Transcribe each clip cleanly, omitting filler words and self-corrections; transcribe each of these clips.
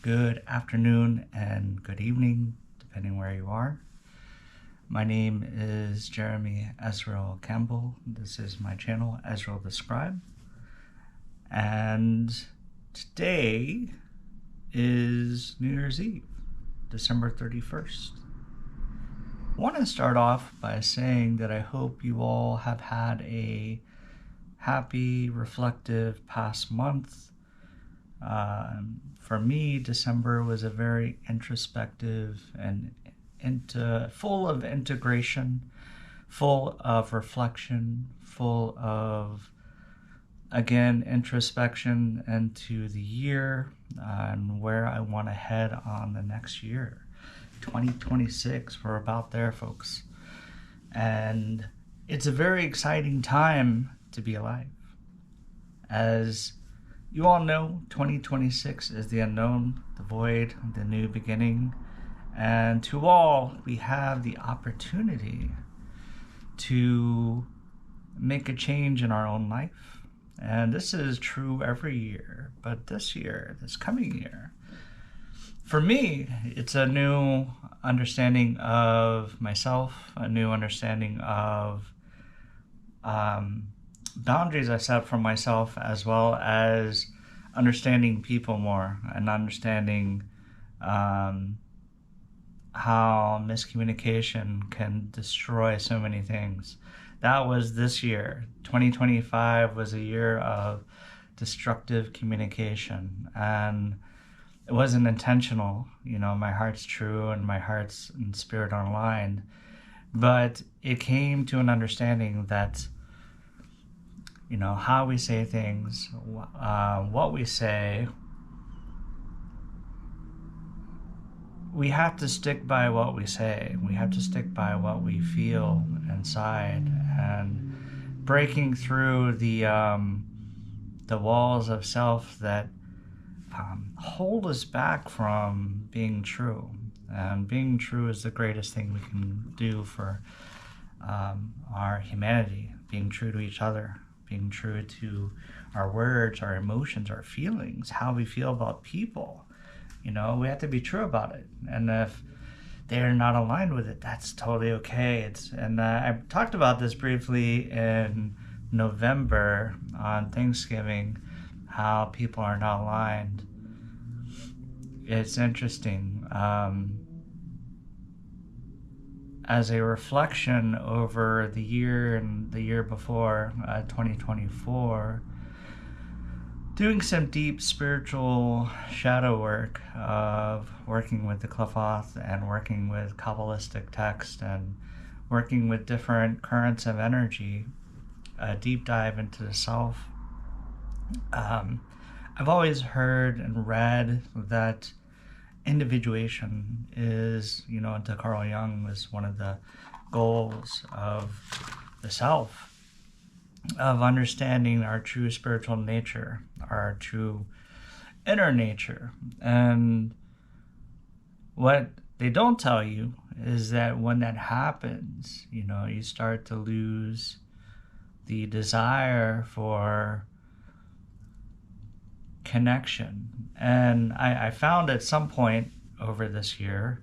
good afternoon, and good evening, depending where you are. My name is Jeremy Earendel Campbell. This is my channel, Earendel the Scribe. And today is New Year's Eve, December 31st. I want to start off by saying that I hope you all have had a happy, reflective past month. For me, December was a very introspective and full of integration, full of reflection, full of, again, introspection into the year and where I want to head on the next year. 2026, we're about there, folks. And it's a very exciting time to be alive. As you all know, 2026 is the unknown, the void, the new beginning. And to all, we have the opportunity to make a change in our own life. And this is true every year, but this year, this coming year, for me, it's a new understanding of myself, a new understanding of boundaries I set for myself, as well as understanding people more and understanding how miscommunication can destroy so many things. That was this year. 2025 was a year of destructive communication, and it wasn't intentional. You know, my heart's true and my heart's and spirit are aligned, but it came to an understanding that, you know, how we say things, what we say, we have to stick by what we say. We have to stick by what we feel inside, and breaking through the walls of self that hold us back from being true. And being true is the greatest thing we can do for our humanity. Being true to each other, being true to our words, our emotions, our feelings, how we feel about people. You know, we have to be true about it. And if they're not aligned with it, that's totally okay. I talked about this briefly in November on Thanksgiving, how people are not aligned. It's interesting. As a reflection over the year and the year before, 2024, doing some deep spiritual shadow work of working with the Qliphoth and working with Kabbalistic text and working with different currents of energy, a deep dive into the self. I've always heard and read that individuation is, you know, to Carl Jung, was one of the goals of the self, of understanding our true spiritual nature, our true inner nature. And what they don't tell you is that when that happens, you know, you start to lose the desire for connection. And I found at some point over this year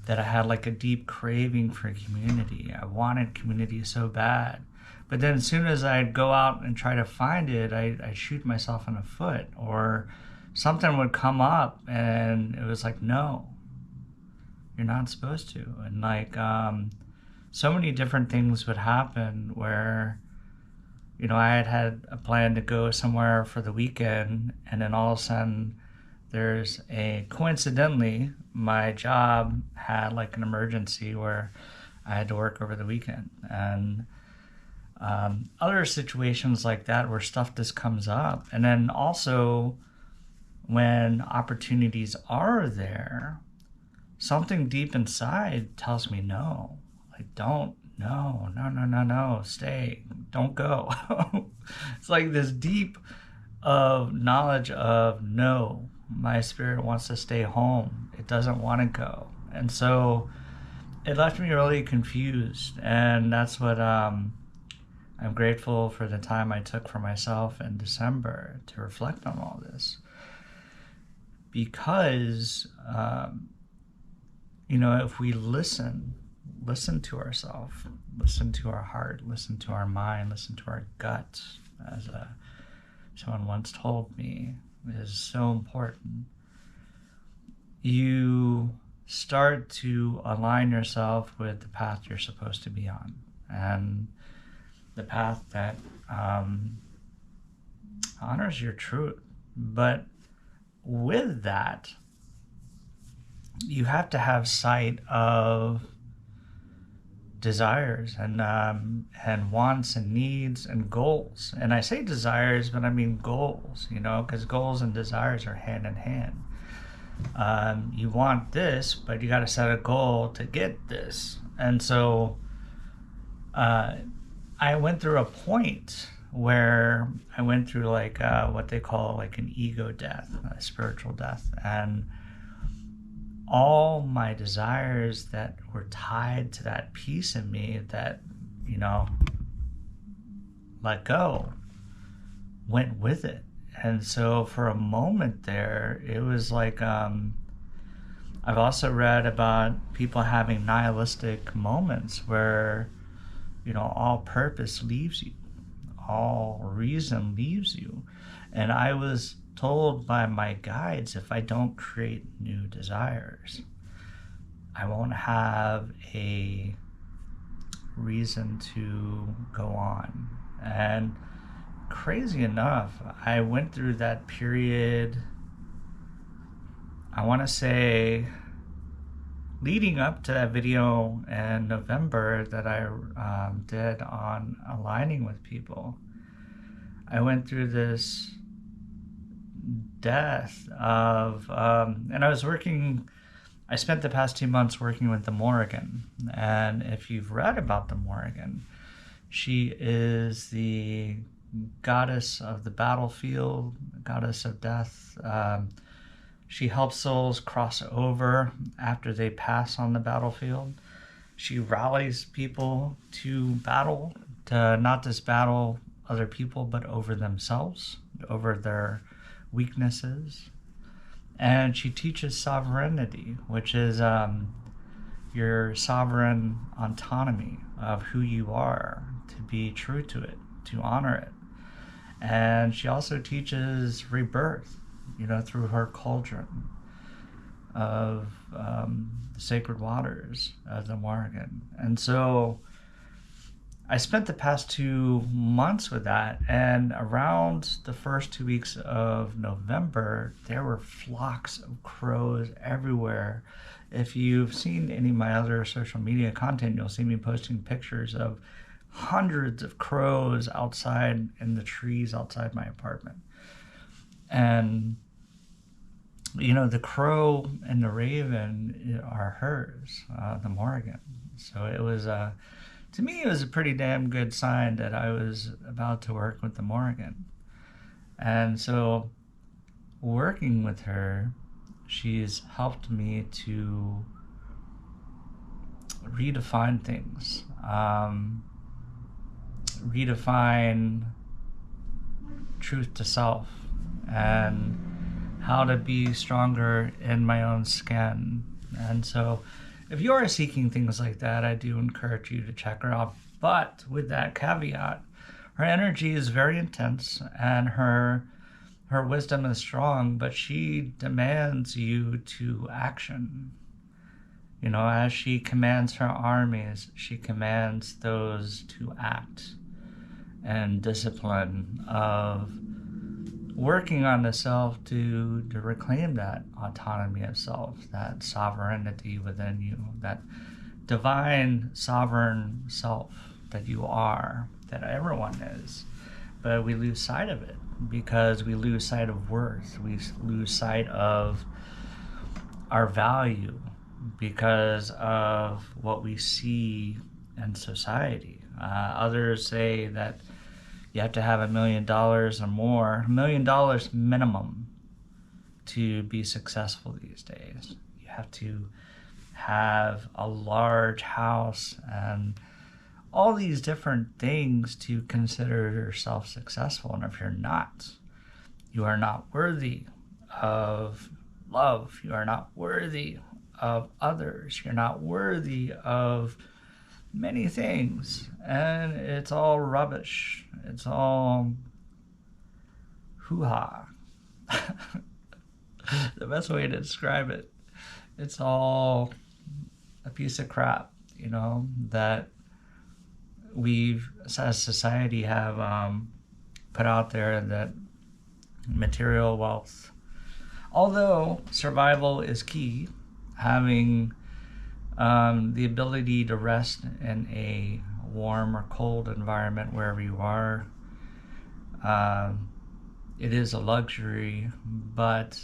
that I had like a deep craving for community. I wanted community so bad. But then as soon as I'd go out and try to find it, I'd shoot myself in the foot, or something would come up and it was like, no, you're not supposed to. And like, so many different things would happen where, you know, I had a plan to go somewhere for the weekend, and then all of a sudden coincidentally, my job had like an emergency where I had to work over the weekend. And other situations like that where stuff just comes up. And then also when opportunities are there, something deep inside tells me no. Like, don't, no, stay, don't go. It's like this deep of knowledge of no, my spirit wants to stay home. It doesn't want to go. And so it left me really confused. And that's what I'm grateful for, the time I took for myself in December to reflect on all this. because, if we listen to ourselves, listen to our heart, listen to our mind, listen to our gut, as someone once told me, is so important. You start to align yourself with the path you're supposed to be on, and the path that honors your truth. But with that, you have to have sight of desires and wants and needs and goals. And I say desires, but I mean goals, because goals and desires are hand in hand. You want this, but you got to set a goal to get this. And so I went through a point where I went through like what they call like an ego death, a spiritual death. And all my desires that were tied to that piece in me that, let go, went with it. And so for a moment there, it was like, I've also read about people having nihilistic moments where, all purpose leaves you, all reason leaves you. And I was told by my guides, if I don't create new desires, I won't have a reason to go on. And crazy enough, I went through that period, I want to say, leading up to that video in November that I did on aligning with people. I went through this death of, and I spent the past 2 months working with the Morrigan. And if you've read about the Morrigan, she is the goddess of the battlefield, goddess of death. She helps souls cross over after they pass on the battlefield. She rallies people to battle, to not just battle other people, but over themselves, over their weaknesses. And she teaches sovereignty, which is your sovereign autonomy of who you are, to be true to it, to honor it. And she also teaches rebirth, through her cauldron of the sacred waters of the Morrigan. And so I spent the past 2 months with that, and around the first 2 weeks of November, there were flocks of crows everywhere. If you've seen any of my other social media content, you'll see me posting pictures of hundreds of crows outside in the trees outside my apartment. And the crow and the raven are hers, the Morrigan. So it was to me, it was a pretty damn good sign that I was about to work with the Morrigan. And so working with her, she's helped me to redefine things, redefine truth to self, and how to be stronger in my own skin. And so if you are seeking things like that, I do encourage you to check her out. But with that caveat, her energy is very intense and her wisdom is strong, but she demands you to action. As she commands her armies, she commands those to act and discipline of working on the self to reclaim that autonomy of self, that sovereignty within you, that divine sovereign self that you are, that everyone is. But we lose sight of it because we lose sight of worth. We lose sight of our value because of what we see in society. Others say that you have to have $1 million or more, $1 million minimum, to be successful these days. You have to have a large house and all these different things to consider yourself successful. And if you're not, you are not worthy of love. You are not worthy of others. You're not worthy of many things. And it's all rubbish. It's all hoo-ha. The best way to describe it. It's all a piece of crap, that we've, as society, have put out there, that material wealth, although survival is key, having the ability to rest in a warm or cold environment wherever you are, it is a luxury, but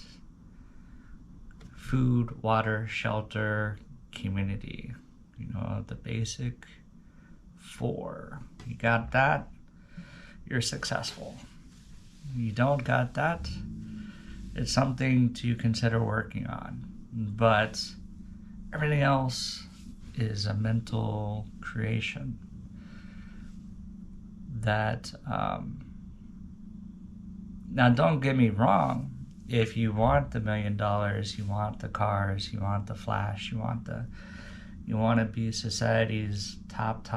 food, water, shelter, community, the basic four. You got that, you're successful. You don't got that, it's something to consider working on. But everything else is a mental creation that, now don't get me wrong, if you want the $1 million, you want the cars, you want the flash, you want to be society's top,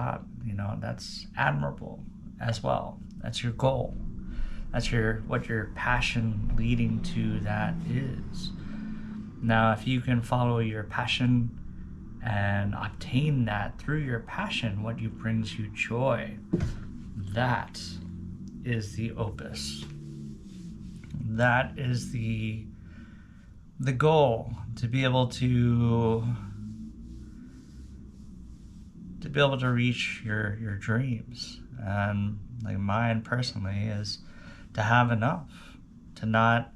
that's admirable as well. That's your goal. That's what your passion leading to that is. Now, if you can follow your passion and obtain that through your passion, what brings you joy, that is the opus. That is the goal, to be able to reach your dreams. And like mine personally is to have enough, to not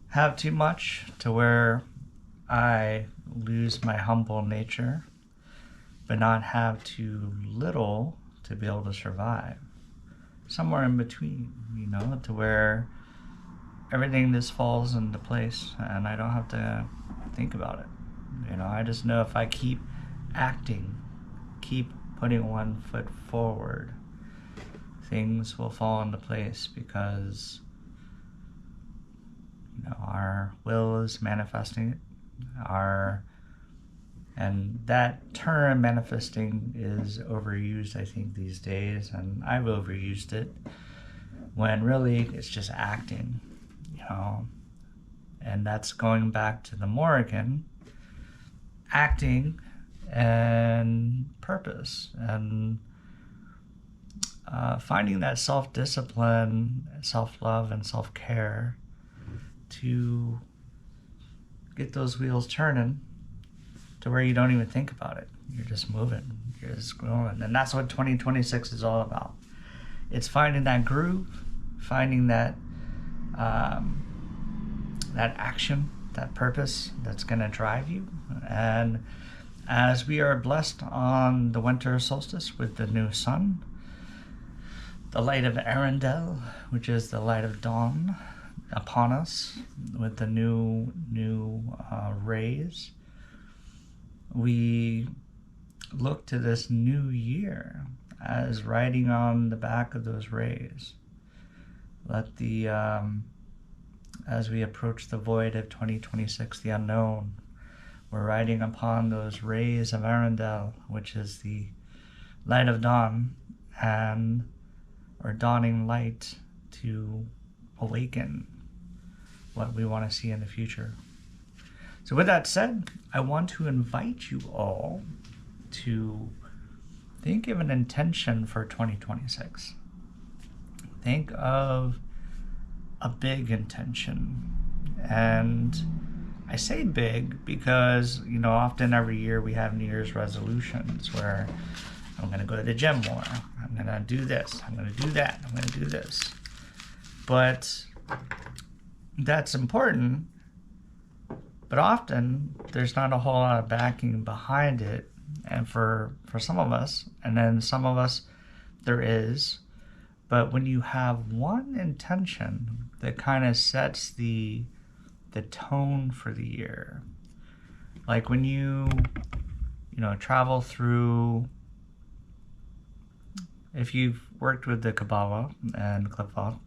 have too much to where I lose my humble nature, but not have too little to be able to survive. Somewhere in between, to where everything just falls into place and I don't have to think about it. I just know if I keep acting, keep putting one foot forward, things will fall into place, because our will is manifesting it. And that term manifesting is overused, I think, these days, and I've overused it, when really it's just acting, and that's going back to the Morrigan, acting and purpose, and finding that self-discipline, self-love, and self-care to get those wheels turning to where you don't even think about it. You're just moving. You're just going. And that's what 2026 is all about. It's finding that groove, finding that action, that purpose that's going to drive you. And as we are blessed on the winter solstice with the new sun, the light of Earendel, which is the light of dawn, upon us with the new rays, we look to this new year as riding on the back of those rays. Let the as we approach the void of 2026, the unknown, we're riding upon those rays of Earendel, which is the light of dawn, and or dawning light, to awaken what we want to see in the future. So with that said, I want to invite you all to think of an intention for 2026. Think of a big intention. And I say big because, often every year we have New Year's resolutions where I'm going to go to the gym more. I'm going to do this. I'm going to do that. I'm going to do this. But that's important. But often there's not a whole lot of backing behind it. And for some of us, and then some of us, there is. But when you have one intention that kind of sets the tone for the year, like when you travel through, if you've worked with the Kabbalah and Qliphoth,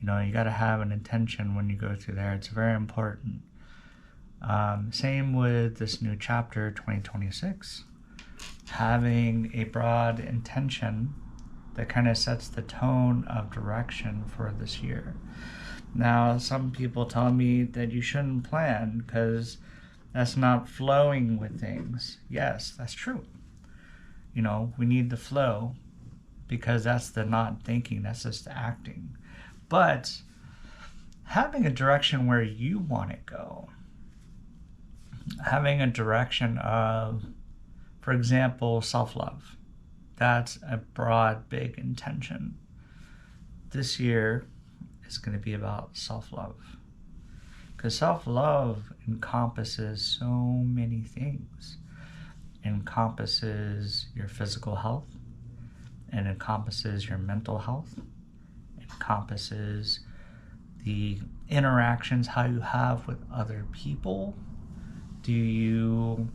you got to have an intention when you go through there. It's very important. Same with this new chapter, 2026, having a broad intention that kind of sets the tone of direction for this year. Now, some people tell me that you shouldn't plan because that's not flowing with things. Yes, that's true. We need the flow because that's the not thinking, that's just acting. But having a direction where you want to go, having a direction of, for example, self-love, that's a broad, big intention. This year is going to be about self-love, because self-love encompasses so many things. It encompasses your physical health, it encompasses your mental health, it encompasses the interactions, how you have with other people. Do you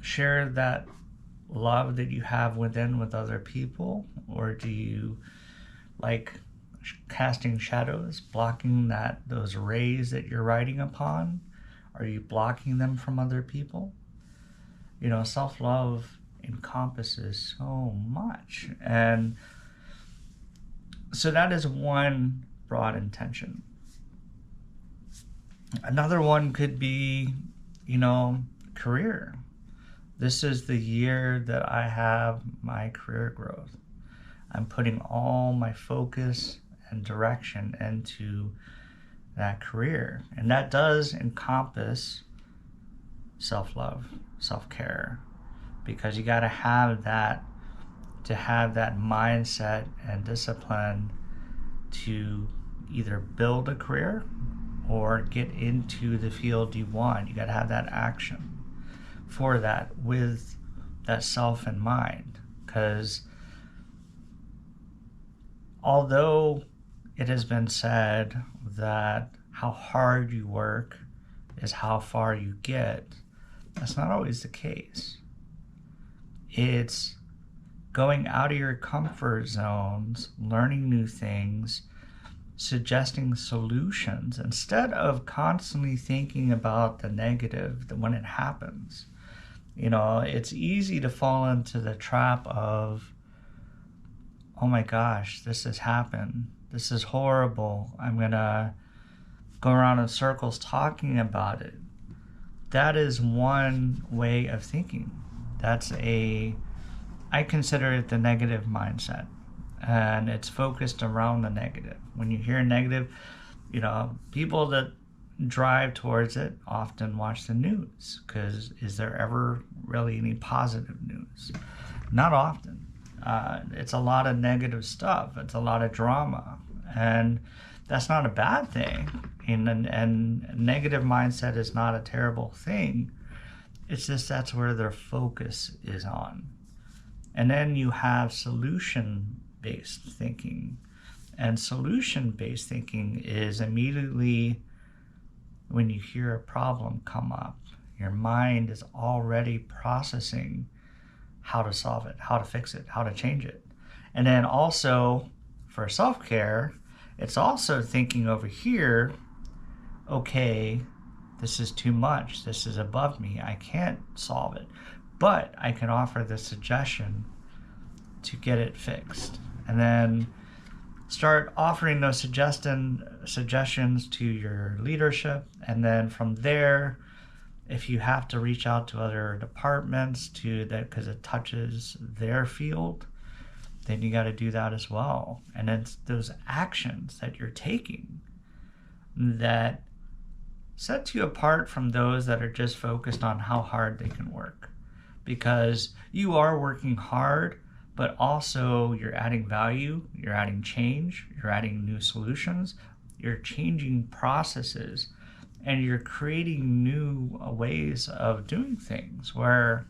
share that love that you have within with other people, or do you like casting shadows, blocking those rays that you're riding upon? Are you blocking them from other people? Self-love encompasses so much, and so that is one broad intention. Another one could be, career. This is the year that I have my career growth. I'm putting all my focus and direction into that career. And that does encompass self-love, self-care, because you got to have that mindset and discipline to either build a career or get into the field you want. You got to have that action for that with that self in mind, because although it has been said that how hard you work is how far you get, that's not always the case. It's going out of your comfort zones, learning new things, suggesting solutions instead of constantly thinking about the negative when it happens. It's easy to fall into the trap of, oh my gosh, this has happened. This is horrible. I'm going to go around in circles talking about it. That is one way of thinking. I consider it the negative mindset. And it's focused around the negative. When you hear negative, people that drive towards it often watch the news, because is there ever really any positive news? Not often. It's a lot of negative stuff. It's a lot of drama. And that's not a bad thing. And negative mindset is not a terrible thing. It's just that's where their focus is on. And then you have solution-based thinking. And solution-based thinking is immediately when you hear a problem come up, your mind is already processing how to solve it, how to fix it, how to change it. And then also for self-care, it's also thinking over here, okay, this is too much, this is above me, I can't solve it, but I can offer the suggestion to get it fixed. And then start offering those suggestions to your leadership. And then from there, if you have to reach out to other departments because it touches their field, then you got to do that as well. And it's those actions that you're taking that sets you apart from those that are just focused on how hard they can work. Because you are working hard, but also you're adding value, you're adding change, you're adding new solutions, you're changing processes, and you're creating new ways of doing things, where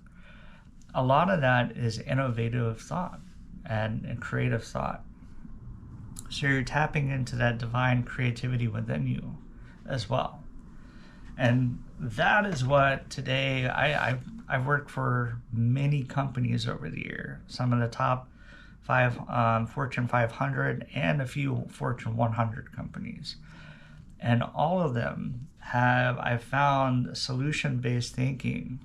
a lot of that is innovative thought and creative thought. So you're tapping into that divine creativity within you as well. And that is what today, I've worked for many companies over the year, some of the top 5 Fortune 500 and a few Fortune 100 companies. And all of them have, I found solution-based thinking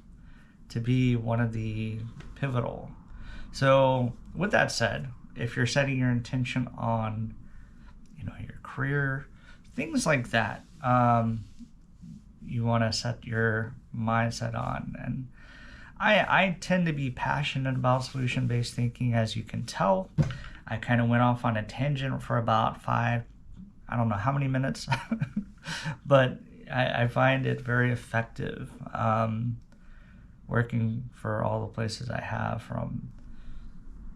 to be one of the pivotal. So with that said, if you're setting your intention on, your career, things like that, you want to set your mindset on. And I tend to be passionate about solution-based thinking, as you can tell. I kind of went off on a tangent for about I don't know how many minutes, but I find it very effective, working for all the places I have from,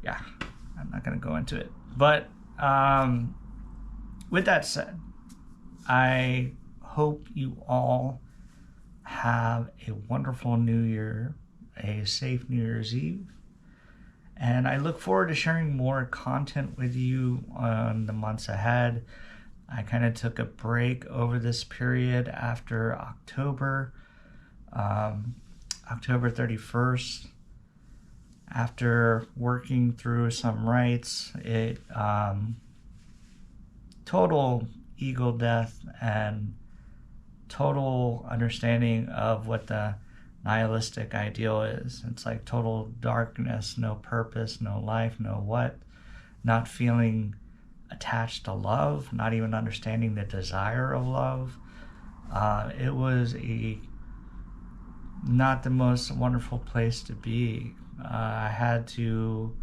I'm not going to go into it. But with that said, I hope you all have a wonderful New Year, a safe New Year's Eve, and I look forward to sharing more content with you on the months ahead. I kind of took a break over this period after October 31st. After working through some rites, it total ego death and total understanding of what the nihilistic ideal is. It's like total darkness, no purpose, no life, no what, not feeling attached to love, not even understanding the desire of love. It was not the most wonderful place to be. I had to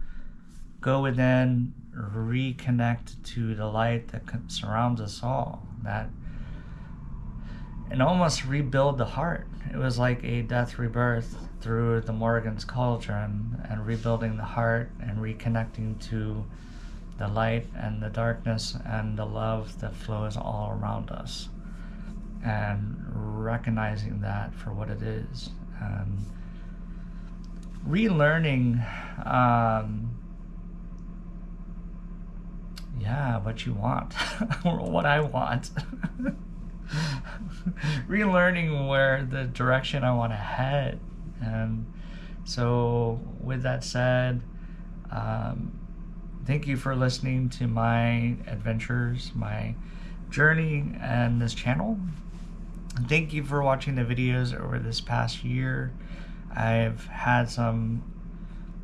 go within, reconnect to the light that surrounds us all, and almost rebuild the heart. It was like a death rebirth through the Morrigan's cauldron, and rebuilding the heart and reconnecting to the light and the darkness and the love that flows all around us, and recognizing that for what it is, and relearning what you want or what I want. Relearning where the direction I want to head. And so with that said, thank you for listening to my adventures, my journey, and this channel. Thank you for watching the videos over this past year. I've had some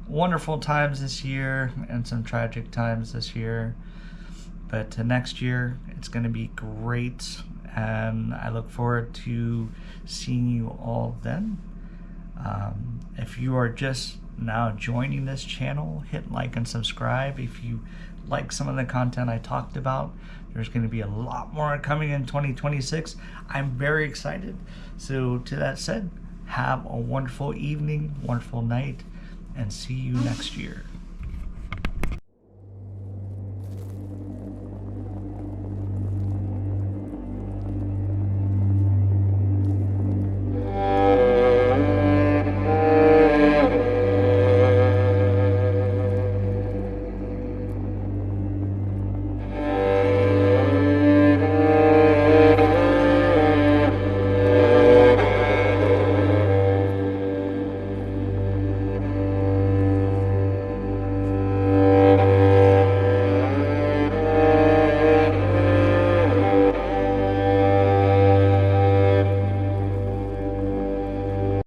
wonderful times this year and some tragic times this year, but next year it's going to be great, and I look forward to seeing you all then. If you are just now joining this channel, hit like and subscribe. If you like some of the content I talked about, there's going to be a lot more coming in 2026. I'm very excited. So to that said, have a wonderful evening, wonderful night, and see you next year.